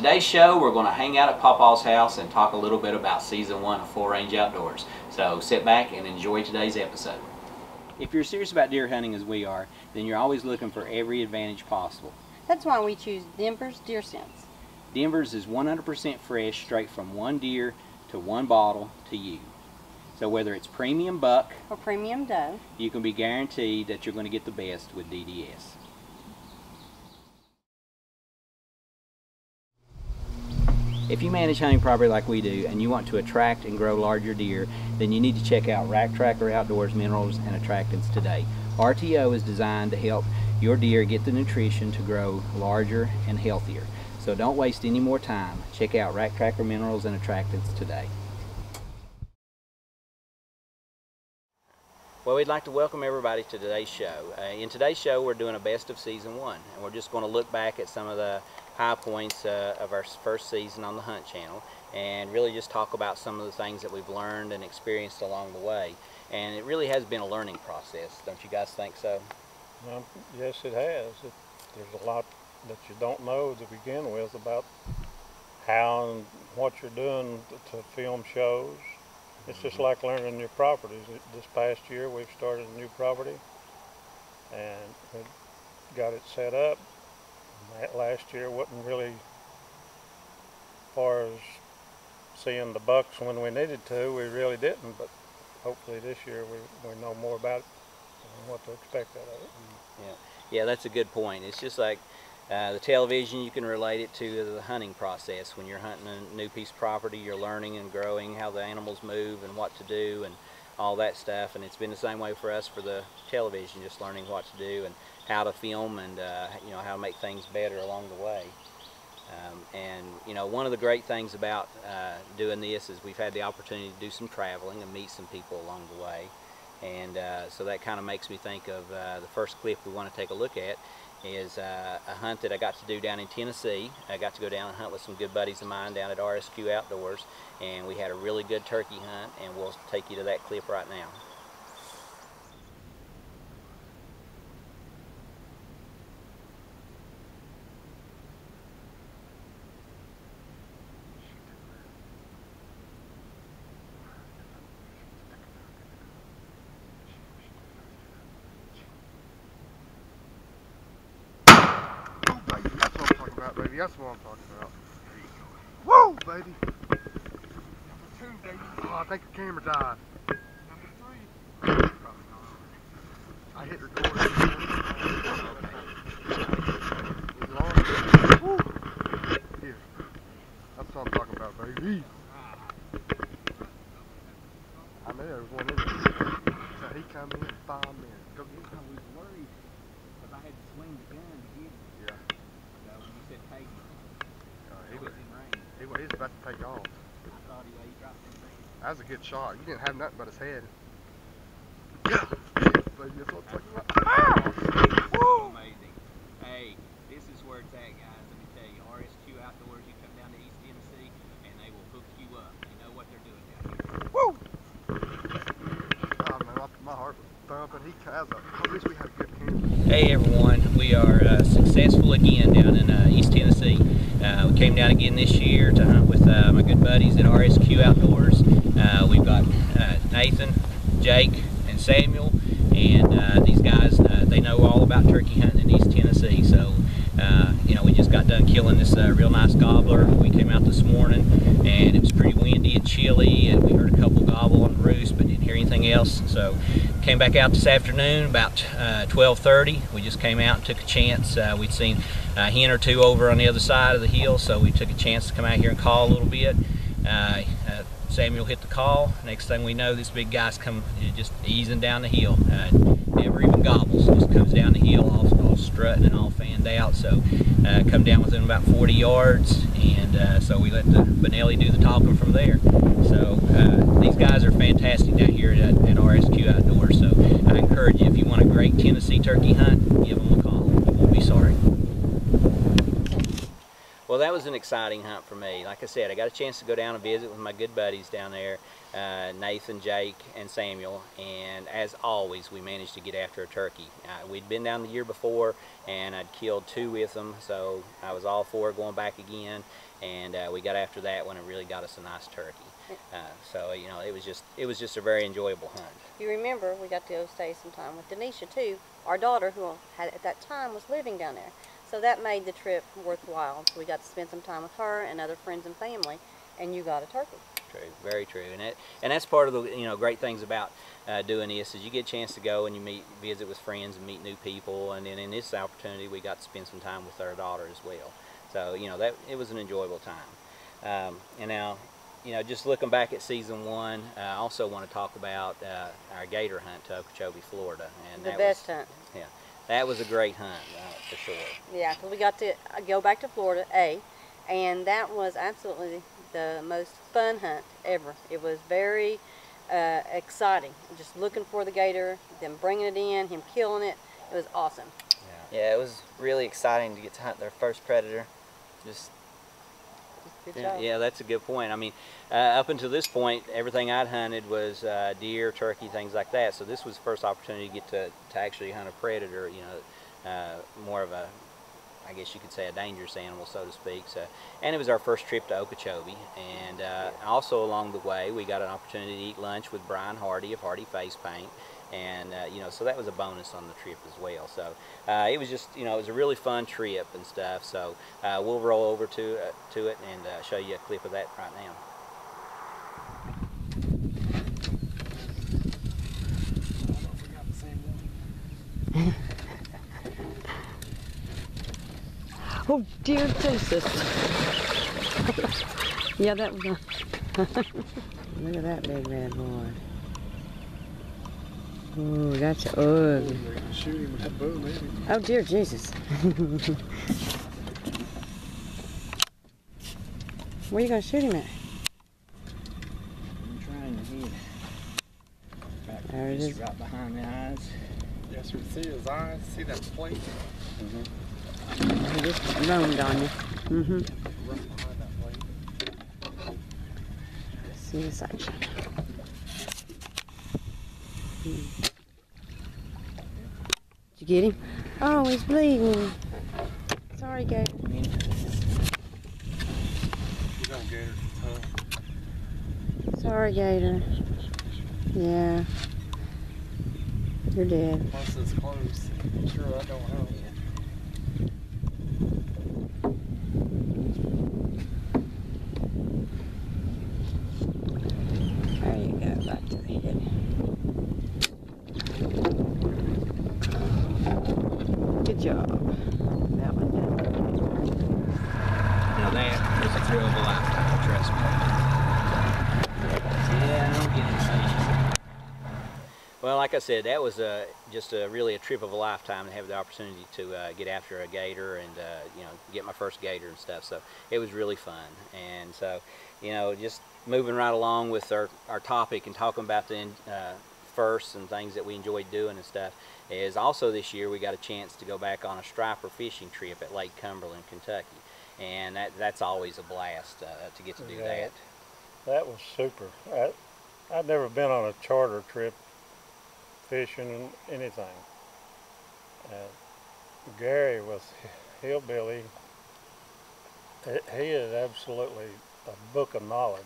today's show, we're going to hang out at Pawpaw's house and talk a little bit about Season 1 of Full Range Outdoors. So sit back and enjoy today's episode. If you're serious about deer hunting as we are, then you're always looking for every advantage possible. That's why we choose Denver's Deer Sense. Denver's is 100% fresh, straight from one deer to one bottle to you. So whether it's premium buck or premium doe, you can be guaranteed that you're going to get the best with DDS. If you manage hunting property like we do and you want to attract and grow larger deer, then you need to check out Rack Tracker Outdoors Minerals and Attractants today. RTO is designed to help your deer get the nutrition to grow larger and healthier. So don't waste any more time. Check out Rack Tracker Minerals and Attractants today. Well, we'd like to welcome everybody to today's show. In today's show, we're doing a best of Season 1, and we're just going to look back at some of the high points of our first season on the Hunt Channel and really just talk about some of the things that we've learned and experienced along the way. And it really has been a learning process. Don't you guys think so? Yes, it has. There's a lot that you don't know to begin with about how and what you're doing to film shows. It's just like learning new properties. This past year we've started a new property and we got it set up. Last year wasn't really, as far as seeing the bucks when we needed to, we really didn't, but hopefully this year we know more about it and what to expect out of it. Yeah, that's a good point. It's just like the television, you can relate it to the hunting process. When you're hunting a new piece of property, you're learning and growing how the animals move and what to do and all that stuff. And it's been the same way for us for the television, just learning what to do and how to film and you know, how to make things better along the way. And you know, one of the great things about doing this is we've had the opportunity to do some traveling and meet some people along the way. And so that kind of makes me think of the first clip we want to take a look at is a hunt that I got to do down in Tennessee. I got to go down and hunt with some good buddies of mine down at RSQ Outdoors, and we had a really good turkey hunt, and we'll take you to that clip right now. Baby, that's what I'm talking about. Whoa, baby! Number 2, baby. Oh, I think the camera died. Number 3. I hit record. Is it on? Woo! Here. That's what I'm talking about, baby. I knew there was one in there. So he come in 5 minutes. Go get him. I was worried because I had to swing the gun to get him. Yeah. Said take him. He was about to take off. I thought he dropped his thing. That was a good shot. You didn't have nothing but his head. Yeah, baby, that's what I'm talking about. Oh, amazing. Hey, this is where it's at, guys. Let me tell you, RSQ Outdoors, you come down to East Tennessee, and they will hook you up. They know what they're doing down here. Woo! Oh, man, my heart was thumping. I wish we had a good camera. Hey everyone, we are successful again down in East Tennessee. We came down again this year to hunt with my good buddies at RSQ Outdoors. We've got Nathan, Jake, and Samuel, and these guys, they know all about turkey hunting in East Tennessee. So, you know, we just got done killing this real nice gobbler. We came out this morning, and it was pretty windy and chilly, and we heard a couple gobble on the roost, but didn't hear anything else. So, came back out this afternoon about 12:30. We just came out and took a chance. We'd seen a hen or two over on the other side of the hill, so we took a chance to come out here and call a little bit. Samuel hit the call. Next thing we know, this big guy's come just easing down the hill. Never even gobbles, just comes down the hill all strutting and all fanned out. So come down within about 40 yards, and so we let the Benelli do the talking from there. So these guys are fantastic down here at RSQ Outdoors. So I encourage you, if you want a great Tennessee turkey hunt, give them a call. You won't be sorry. Well, Well, that was an exciting hunt for me. Like I said, I got a chance to go down and visit with my good buddies down there, Nathan, Jake, and Samuel, and as always, we managed to get after a turkey. We'd been down the year before, and I'd killed 2 with them, so I was all for going back again, and we got after that one and really got us a nice turkey. So, you know, it was just a very enjoyable hunt. You remember we got to go stay some time with Denisha too, our daughter, who had at that time was living down there. So that made the trip worthwhile. So we got to spend some time with her and other friends and family, and you got a turkey. True, very true, and that's part of the great things about doing this is you get a chance to go and you visit with friends and meet new people, and then in this opportunity we got to spend some time with our daughter as well. So it was an enjoyable time. And now, just looking back at season 1, I also want to talk about our gator hunt to Okeechobee, Florida, and The best hunt. Yeah, that was a great hunt for sure. Yeah, because we got to go back to Florida, and that was absolutely the most fun hunt ever. It was very exciting. Just looking for the gator, them bringing it in, him killing it. It was awesome. Yeah, it was really exciting to get to hunt their first predator. Good job. Yeah, that's a good point. I mean, up until this point, everything I'd hunted was deer, turkey, things like that. So this was the first opportunity to get to actually hunt a predator, more of a, I guess you could say, a dangerous animal, so to speak. So, and it was our first trip to Okeechobee. And also along the way, we got an opportunity to eat lunch with Brian Hardy of Hardy Face Paint. And so that was a bonus on the trip as well. So it was just, it was a really fun trip and stuff. So we'll roll over to it and show you a clip of that right now. Oh dear Jesus! Yeah, that was. Look at that big bad boy. Oh, that's ugly. Shoot him with that bow, maybe. Oh dear Jesus. Where are you going to shoot him at? I'm trying to hit. There it is. Right behind the eyes. Yes, sir. See his eyes? See that plate? He just roamed on you. Right behind that plate. See the section. Did you get him? Oh, he's bleeding. Sorry, Gator. You know gators are tough. Sorry, Gator. Yeah. You're dead. Plus it's close. I'm sure that don't help. There you go, back to the head. Good job. That one done. Now that was a thrill of a lifetime, trust me. Yeah, I don't get excited. Well, like I said, that was just really a trip of a lifetime to have the opportunity to get after a gator and get my first gator and stuff. So it was really fun. And so, just moving right along with our topic and talking about the firsts and things that we enjoyed doing and stuff, is also this year we got a chance to go back on a striper fishing trip at Lake Cumberland, Kentucky. And that's always a blast to get to do that. That was super. I'd never been on a charter trip fishing and anything. Gary with Hillbilly, he is absolutely a book of knowledge.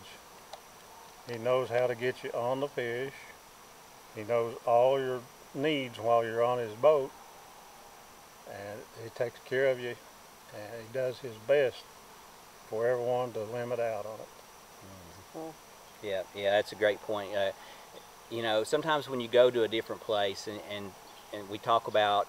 He knows how to get you on the fish. He knows all your needs while you're on his boat, and he takes care of you, and he does his best for everyone to limit out on it. Yeah, that's a great point. Sometimes when you go to a different place and we talk about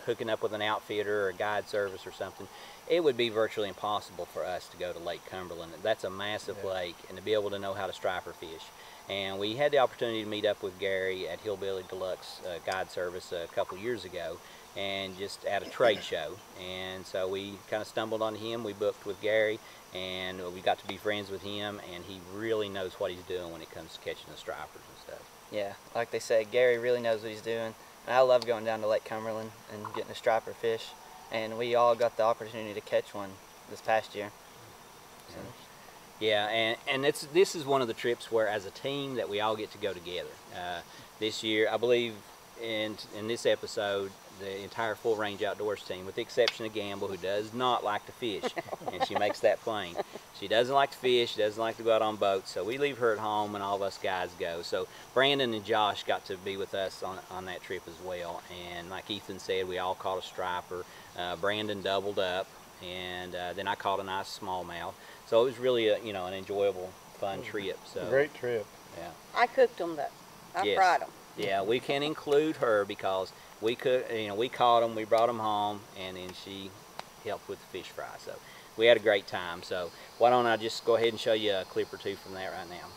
hooking up with an outfitter or a guide service or something, it would be virtually impossible for us to go to Lake Cumberland. That's a massive lake, and to be able to know how to striper fish. And we had the opportunity to meet up with Gary at Hillbilly Deluxe Guide Service a couple years ago, and just at a trade show. And so we kind of stumbled on him. We booked with Gary, and we got to be friends with him, and he really knows what he's doing when it comes to catching the stripers and stuff. Yeah, like they said, Gary really knows what he's doing. And I love going down to Lake Cumberland and getting a striper fish. And we all got the opportunity to catch one this past year. So. Yeah, and this is one of the trips where, as a team, that we all get to go together. This year, I believe, in this episode, the entire Full Range Outdoors team, with the exception of Gamble, who does not like to fish, and she makes that plain. She doesn't like to fish, she doesn't like to go out on boats, so we leave her at home and all of us guys go. So Brandon and Josh got to be with us on that trip as well, and like Ethan said, we all caught a striper. Brandon doubled up, and then I caught a nice smallmouth. So it was really an enjoyable, fun trip. So Great trip. yeah. I cooked them though. I fried them. Yeah, we can include her because we caught them, we brought them home, and then she helped with the fish fry. So we had a great time. So why don't I just go ahead and show you a clip or two from that right now.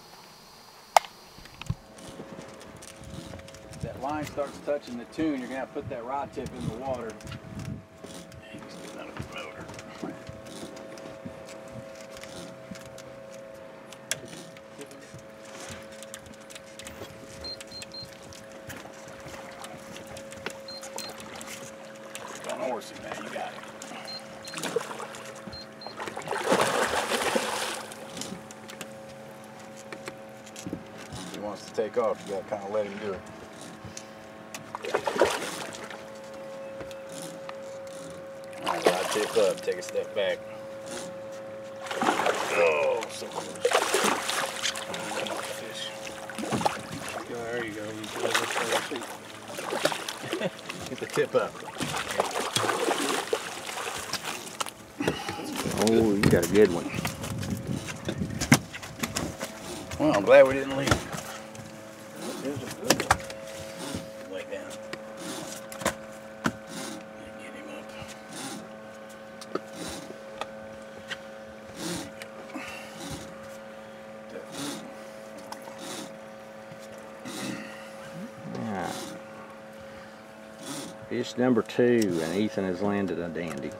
If that line starts touching the tune, you're gonna have to put that rod tip in the water. Horsey, man, you got it. If he wants to take off, you gotta kind of let him do it. All right, rod tip up, take a step back. Oh, so close. Come on, fish. There you go. Get the tip up. Oh, you got a good one. Well, I'm glad we didn't leave. There's a good one. Lay down. Get him up. Alright. Fish number 2, and Ethan has landed a dandy.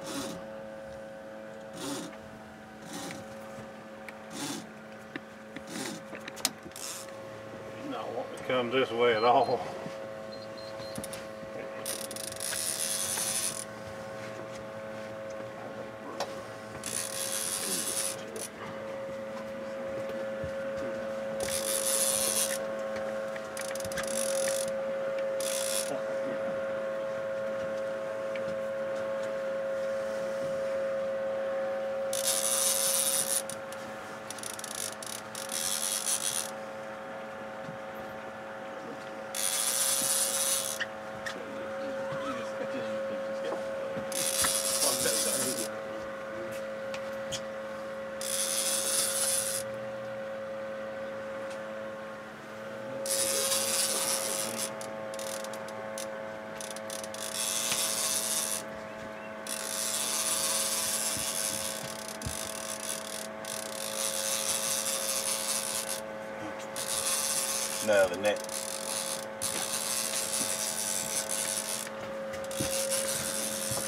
Come this way at all. No, the net.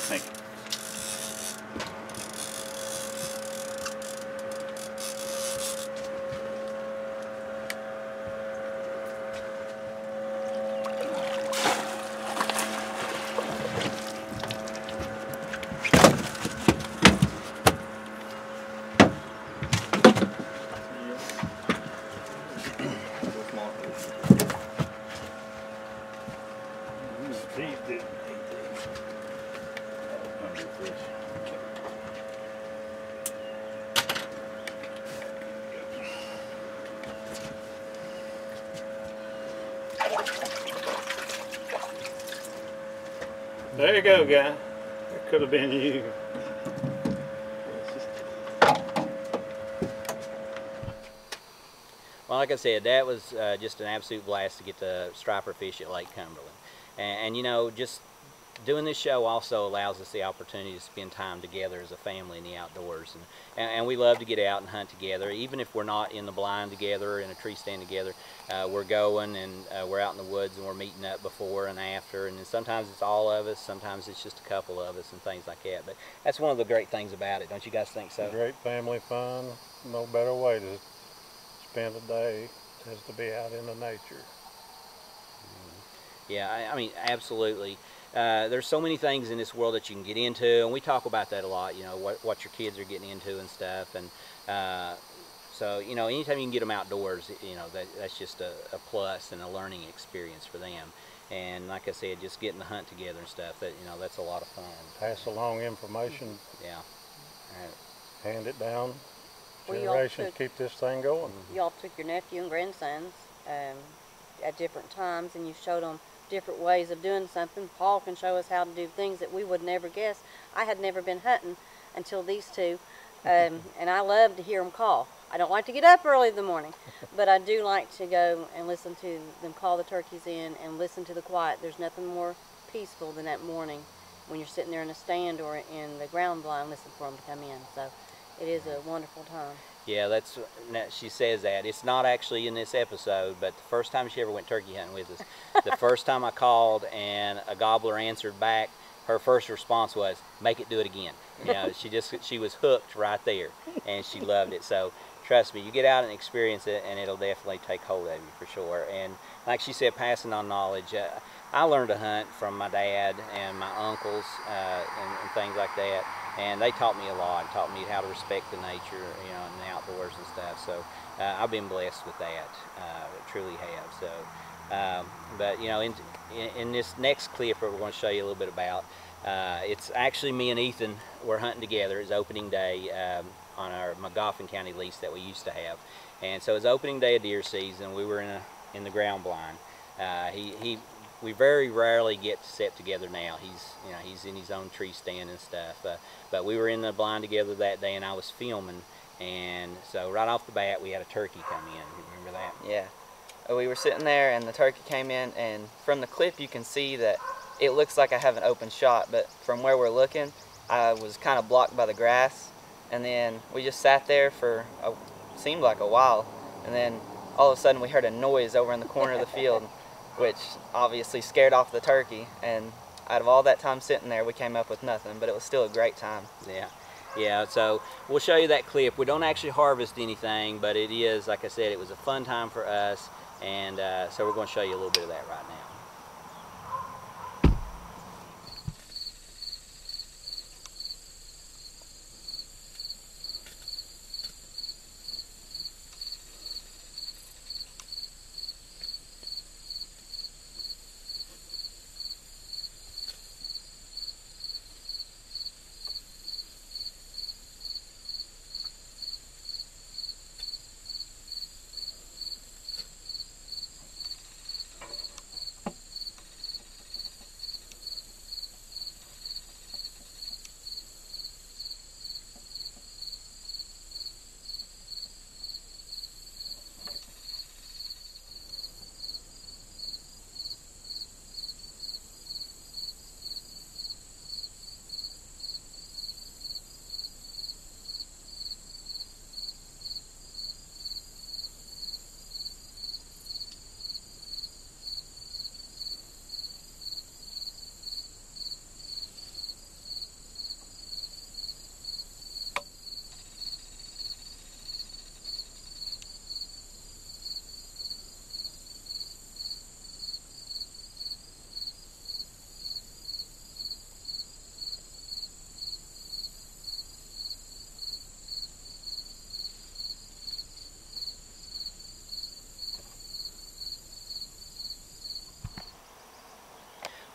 Thank you. There you go, guy. It could have been you. Well, like I said, that was just an absolute blast to get the striper fish at Lake Cumberland. And just doing this show also allows us the opportunity to spend time together as a family in the outdoors. And we love to get out and hunt together. Even if we're not in the blind together, in a tree stand together, we're going and we're out in the woods and we're meeting up before and after. And then sometimes it's all of us, sometimes it's just a couple of us and things like that. But that's one of the great things about it. Don't you guys think so? Great family fun. No better way to spend a day is to be out in the nature. Yeah, I mean, absolutely. there's so many things in this world that you can get into, and we talk about that a lot, you know, what your kids are getting into and stuff. And so, you know, anytime you can get them outdoors, you know, that's just a plus and a learning experience for them. And like I said, just getting the hunt together and stuff, that, you know, that's a lot of fun. Pass along information. Yeah. Hand it down. Well, Generations keep this thing going. Y'all took your nephew and grandsons at different times, and you showed them different ways of doing something. Paul can show us how to do things that we would never guess. I had never been hunting until these two, and I love to hear them call. I don't like to get up early in the morning, but I do like to go and listen to them call the turkeys in and listen to the quiet. There's nothing more peaceful than that morning when you're sitting there in a stand or in the ground blind listening for them to come in. So it is a wonderful time. Yeah, she says that. It's not actually in this episode, but the first time she ever went turkey hunting with us, the first time I called and a gobbler answered back, her first response was, "Make it do it again." You know, she was hooked right there, and she loved it. So trust me, you get out and experience it, and it'll definitely take hold of you for sure. And like she said, passing on knowledge. I learned to hunt from my dad and my uncles and things like that, and they taught me a lot, taught me how to respect the nature, you know, and the outdoors and stuff. So I've been blessed with that, truly have. So, but you know, in this next clip that we're going to show you a little bit about, it's actually me and Ethan were hunting together. It's opening day on our Magoffin County lease that we used to have, and so it's opening day of deer season. We were in the ground blind. We very rarely get to sit together now. He's in his own tree stand and stuff. But we were in the blind together that day, and I was filming, and so right off the bat we had a turkey come in. You remember that? Yeah. We were sitting there, and the turkey came in, and from the clip you can see that it looks like I have an open shot, but from where we're looking, I was kind of blocked by the grass, and then we just sat there for seemed like a while, and then all of a sudden we heard a noise over in the corner of the field, which obviously scared off the turkey, and out of all that time sitting there, we came up with nothing, but it was still a great time. Yeah, so we'll show you that clip. We don't actually harvest anything, but it is, like I said, it was a fun time for us, and so we're going to show you a little bit of that right now.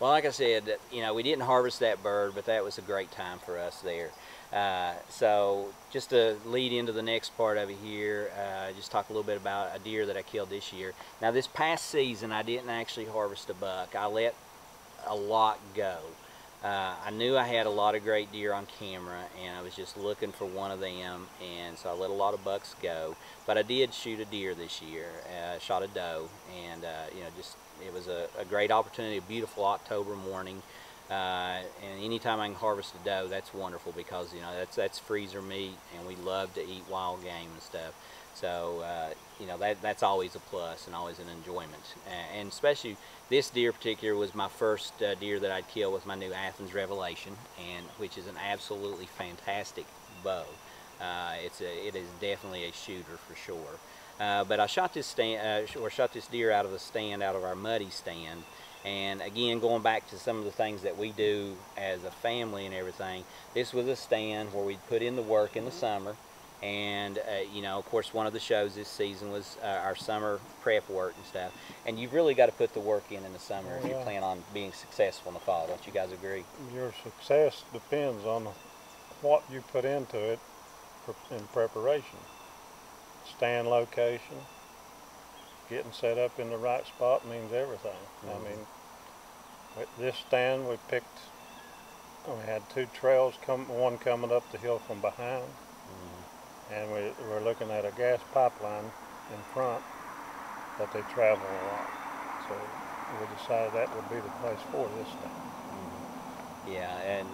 Well, like I said, you know, we didn't harvest that bird, but that was a great time for us there. So just to lead into the next part of it here, just talk a little bit about a deer that I killed this year. Now this past season I didn't actually harvest a buck. I let a lot go. I knew I had a lot of great deer on camera, and I was just looking for one of them, and so I let a lot of bucks go. But I did shoot a deer this year. Shot a doe, and you know, just it was a great opportunity. A beautiful October morning, and anytime I can harvest a doe, that's wonderful, because you know that's freezer meat, and we love to eat wild game and stuff. So you know, that's always a plus and always an enjoyment, and especially this deer in particular was my first deer that I'd killed with my new Athens Revelation, and which is an absolutely fantastic bow. It is definitely a shooter for sure. But I shot this deer out of the stand, out of our muddy stand, And again, going back to some of the things that we do as a family and everything, this was a stand where we'd put in the work in the summer. And you know, of course, one of the shows this season was our summer prep work and stuff. And you've really got to put the work in the summer if you plan on being successful in the fall. Don't you guys agree? Your success depends on what you put into it in preparation. Stand location, getting set up in the right spot means everything. I mean, with this stand we picked, we had 2 trails, one coming up the hill from behind, and we're looking at a gas pipeline in front that they travel a lot. So we decided that would be the place for this stand. Yeah,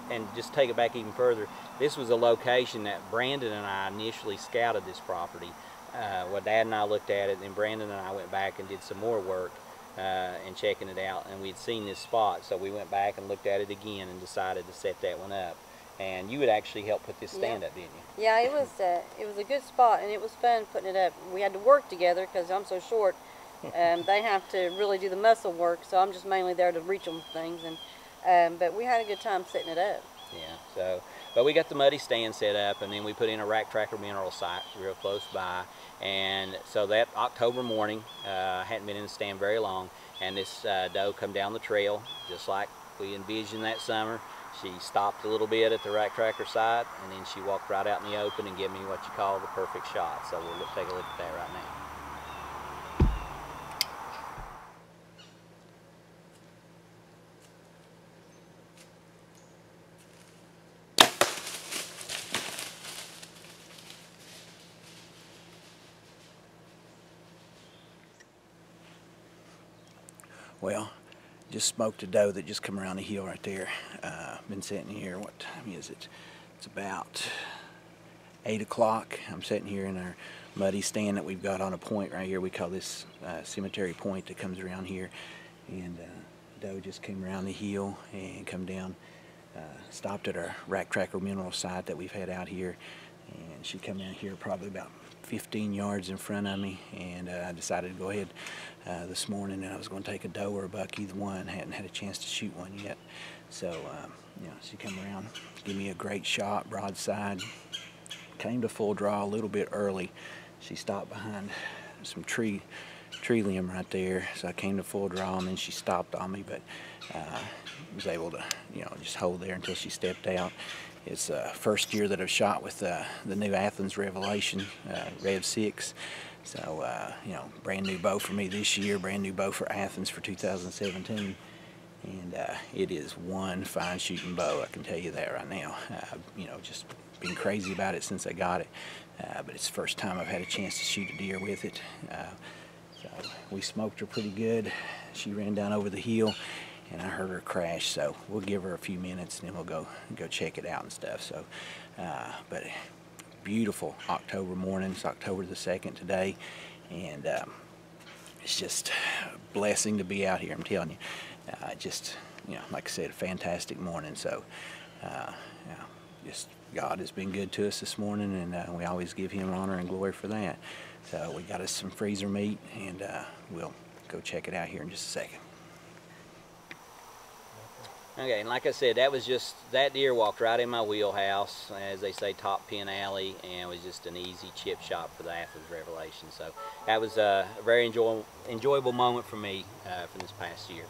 and just take it back even further, this was a location that Brandon and I initially scouted this property. Well, Dad and I looked at it, and Brandon and I went back and did some more work and checking it out, and we'd seen this spot, so we went back and looked at it again and decided to set that one up. And you would actually help put this stand up, didn't you? Yeah, it was a good spot, and it was fun putting it up. We had to work together because I'm so short. They have to really do the muscle work, so I'm just mainly there to reach them things. And but we had a good time setting it up. Yeah. So, but we got the muddy stand set up, and then we put in a Rack Tracker mineral site real close by. And so that October morning, hadn't been in the stand very long, and this doe come down the trail just like we envisioned that summer. She stopped a little bit at the Rack Tracker site, and then she walked right out in the open and gave me what you call the perfect shot. So we'll take a look at that right now. Well, just smoked a doe that just come around the hill right there. Been sitting here, what time is it? It's about 8 o'clock. I'm sitting here in our muddy stand that we've got on a point right here. We call this cemetery point that comes around here. And doe just came around the hill and come down, stopped at our Rack Tracker mineral site that we've had out here. And she come out here probably about 15 yards in front of me, and I decided to go ahead this morning, and I was going to take a doe or a buck, either one. Hadn't had a chance to shoot one yet. So, you know, she came around, give me a great shot, broadside. Came to full draw a little bit early. She stopped behind some tree limb right there, so I came to full draw, and then she stopped on me, but was able to, you know, just hold there until she stepped out. It's the first year that I've shot with the new Athens Revelation Rev 6. So, you know, brand new bow for me this year, brand new bow for Athens for 2017. And it is one fine shooting bow, I can tell you that right now. You know, just been crazy about it since I got it. But it's the first time I've had a chance to shoot a deer with it. So we smoked her pretty good. She ran down over the hill, and I heard her crash, so we'll give her a few minutes and then we'll go check it out and stuff. So, but beautiful October morning. It's October the 2nd today, and it's just a blessing to be out here, I'm telling you. Just, you know, like I said, a fantastic morning. So, you know, just God has been good to us this morning, and we always give Him honor and glory for that. So we got us some freezer meat, and we'll go check it out here in just a second. Okay, and like I said, that deer walked right in my wheelhouse, as they say, top pin alley, and was just an easy chip shot for the Athens Revelation. So that was a very enjoyable moment for me for this past year.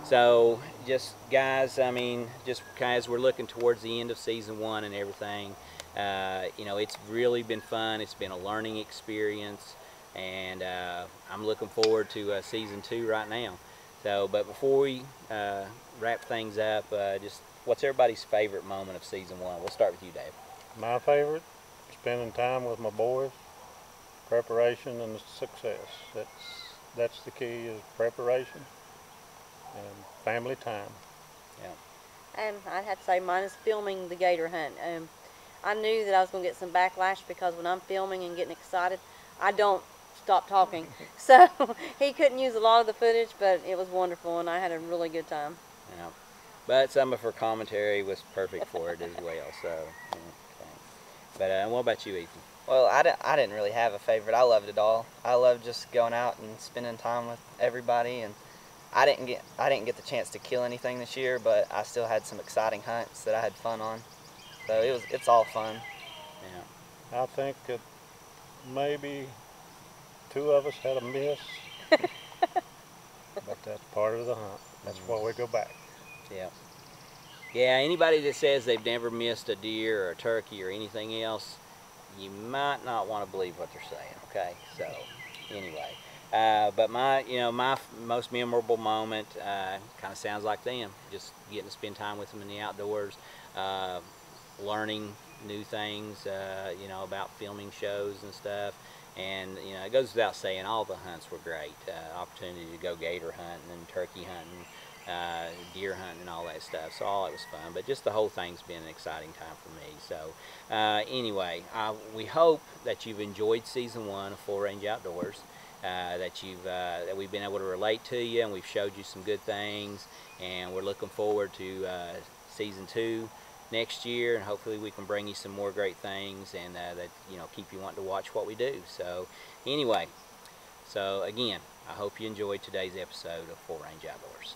So just guys, I mean, just as we're looking towards the end of season 1 and everything, you know, it's really been fun. It's been a learning experience, and I'm looking forward to season 2 right now. So, but before we wrap things up, just what's everybody's favorite moment of season 1? We'll start with you, Dave. My favorite, spending time with my boys, preparation and success. That's the key, is preparation and family time. Yeah. And I'd have to say mine is filming the gator hunt. I knew that I was going to get some backlash because when I'm filming and getting excited, I don't stop talking. So he couldn't use a lot of the footage, but it was wonderful, and I had a really good time. Yeah. But some of her commentary was perfect for it as well. So, okay. But what about you, Ethan? Well, I didn't really have a favorite. I loved it all. I loved just going out and spending time with everybody, and I didn't get the chance to kill anything this year, but I still had some exciting hunts that I had fun on. So it's all fun. Yeah. I think that maybe 2 of us had a miss, but that's part of the hunt. That's why we go back. Yeah. Yeah, anybody that says they've never missed a deer or a turkey or anything else, you might not want to believe what they're saying, okay? So, anyway. But my most memorable moment kind of sounds like them. Just getting to spend time with them in the outdoors, learning new things, about filming shows and stuff. And, it goes without saying, all the hunts were great. Opportunity to go gator hunting and turkey hunting, deer hunting and all that stuff. So all it was fun. But just the whole thing's been an exciting time for me. So anyway, we hope that you've enjoyed season 1 of Full Range Outdoors. That we've been able to relate to you, and we've showed you some good things, and we're looking forward to season 2 next year, and hopefully we can bring you some more great things, and that keep you wanting to watch what we do. So anyway, again, I hope you enjoyed today's episode of Full Range Outdoors.